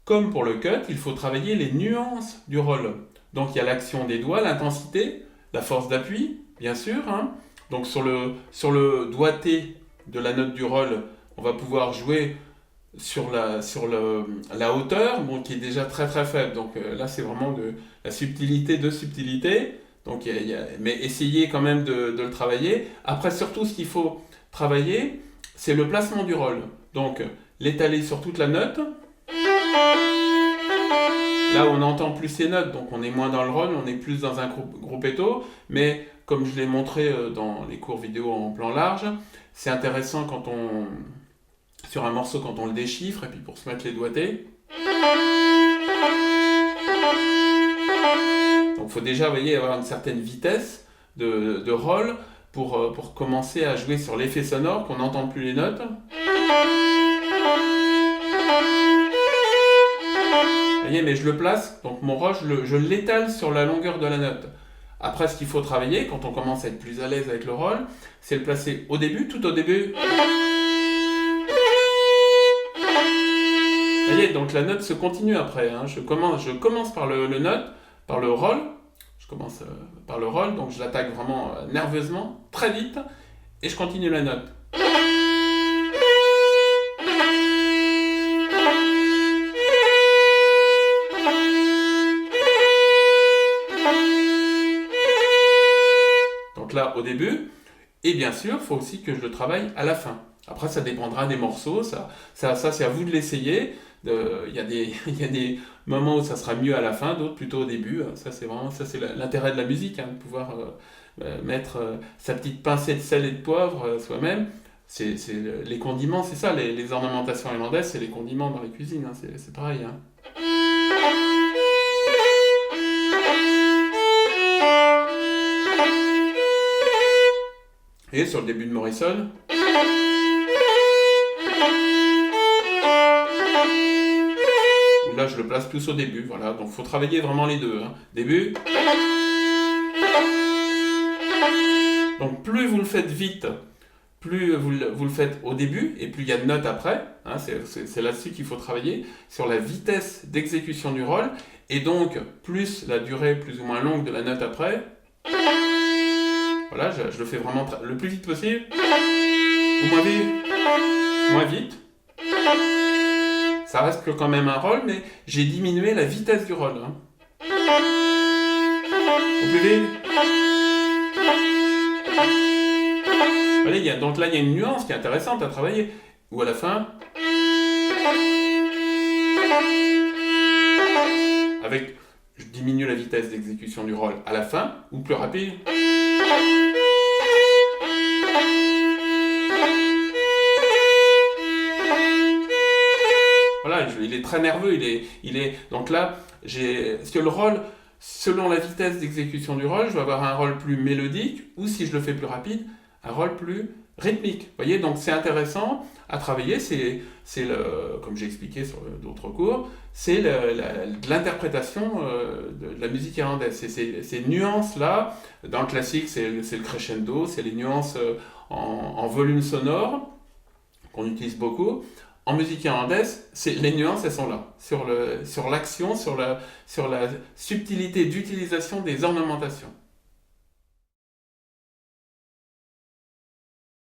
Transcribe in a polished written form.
comme pour le cut, il faut travailler les nuances du roll. Donc il y a l'action des doigts, l'intensité, la force d'appui, bien sûr, hein. Donc sur le doigté de la note du roll, on va pouvoir jouer sur la hauteur, bon, qui est déjà très très faible. Donc là, c'est vraiment de la subtilité de subtilité. Donc, mais essayez quand même de le travailler. Après, surtout, ce qu'il faut travailler, c'est le placement du roll. Donc, l'étaler sur toute la note. Là, on n'entend plus ces notes, donc on est moins dans le roll, on est plus dans un gruppetto. Mais comme je l'ai montré dans les cours vidéo en plan large, c'est intéressant sur un morceau quand on le déchiffre, et puis pour se mettre les doigtés. Donc il faut déjà, vous voyez, avoir une certaine vitesse de roll pour commencer à jouer sur l'effet sonore, qu'on n'entend plus les notes. Vous voyez, mais je le place, donc mon roll, je l'étale sur la longueur de la note. Après, ce qu'il faut travailler, quand on commence à être plus à l'aise avec le roll, c'est le placer au début, tout au début. Vous voyez, donc la note se continue après, hein. Je commence par le note, par le roll. Je commence par le roll, donc je l'attaque vraiment nerveusement, très vite, et je continue la note. Donc là, au début, et bien sûr, il faut aussi que je le travaille à la fin. Après, ça dépendra des morceaux, ça c'est à vous de l'essayer. Il y a des moments où ça sera mieux à la fin, d'autres plutôt au début. Ça, c'est l'intérêt de la musique, hein, de pouvoir mettre sa petite pincée de sel et de poivre soi-même. Les condiments, c'est ça, les ornementations irlandaises, c'est les condiments dans les cuisines, hein, c'est pareil, hein. Et sur le début de Morrison, là je le place plus au début, voilà, donc il faut travailler vraiment les deux, hein. Début. Donc plus vous le faites vite, plus vous le faites au début, et plus il y a de notes après, hein, c'est là-dessus qu'il faut travailler, sur la vitesse d'exécution du roll, et donc plus la durée plus ou moins longue de la note après. Voilà, je le fais vraiment le plus vite possible, ou moins vite. Ça reste quand même un roll, mais j'ai diminué la vitesse du roll, hein. Au plus vite. Allez, donc là, il y a une nuance qui est intéressante à travailler. Ou à la fin, je diminue la vitesse d'exécution du roll à la fin, ou plus rapide. Voilà, il est très nerveux, donc là, parce que le roll, selon la vitesse d'exécution du roll, je vais avoir un roll plus mélodique, ou si je le fais plus rapide, un roll plus rythmique. Vous voyez, donc c'est intéressant à travailler, comme j'ai expliqué sur d'autres cours, c'est de l'interprétation de la musique irlandaise. C'est ces nuances-là, dans le classique, c'est le crescendo, c'est les nuances en volume sonore, qu'on utilise beaucoup. En musique irlandaise, les nuances, elles sont là, sur l'action, sur la subtilité d'utilisation des ornementations.